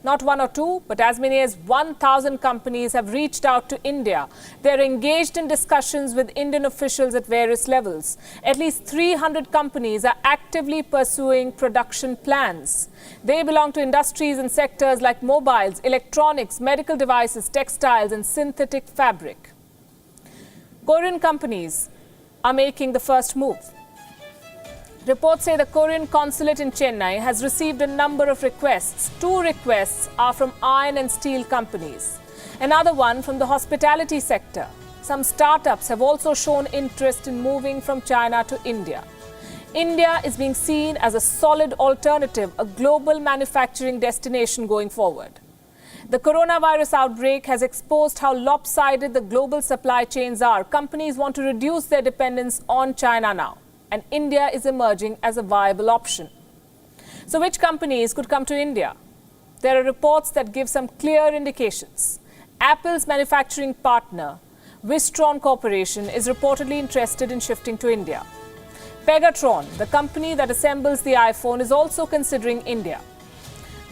Not one or two, but as many as 1,000 companies have reached out to India. They're engaged in discussions with Indian officials at various levels. At least 300 companies are actively pursuing production plans. They belong to industries and sectors like mobiles, electronics, medical devices, textiles, and synthetic fabric. Korean companies are making the first move. Reports say the Korean consulate in Chennai has received a number of requests. 2 requests are from iron and steel companies. Another one from the hospitality sector. Some startups have also shown interest in moving from China to India. India is being seen as a solid alternative, a global manufacturing destination going forward. The coronavirus outbreak has exposed how lopsided the global supply chains are. Companies want to reduce their dependence on China now, and India is emerging as a viable option. So which companies could come to India? There are reports that give some clear indications. Apple's manufacturing partner, Wistron Corporation, is reportedly interested in shifting to India. Pegatron, the company that assembles the iPhone, is also considering India.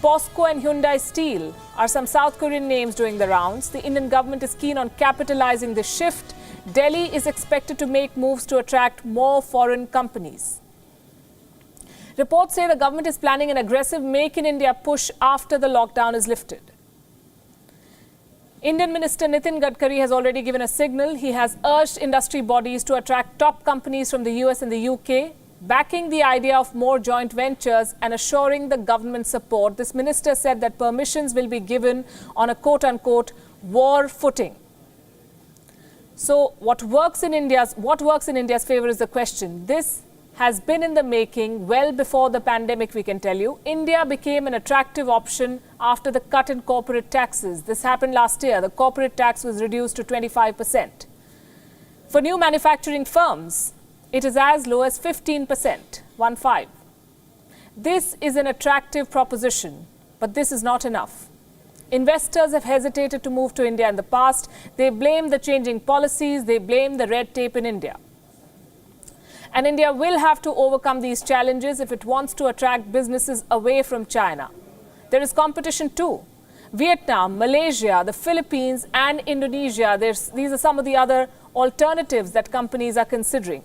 POSCO and Hyundai Steel are some South Korean names doing the rounds. The Indian government is keen on capitalizing the shift. Delhi is expected to make moves to attract more foreign companies. Reports say the government is planning an aggressive Make in India push after the lockdown is lifted. Indian Minister Nitin Gadkari has already given a signal. He has urged industry bodies to attract top companies from the US and the UK, backing the idea of more joint ventures and assuring the government support. This minister said that permissions will be given on a quote-unquote war footing. So what works in India's favor is the question. This has been in the making well before the pandemic, we can tell you. India became an attractive option after the cut in corporate taxes. This happened last year. The corporate tax was reduced to 25%. For new manufacturing firms, it is as low as 15%, 1-5. This is an attractive proposition, but this is not enough. Investors have hesitated to move to India in the past. They blame the changing policies. They blame the red tape in India. And India will have to overcome these challenges if it wants to attract businesses away from China. There is competition too. Vietnam, Malaysia, the Philippines and Indonesia, these are some of the other alternatives that companies are considering.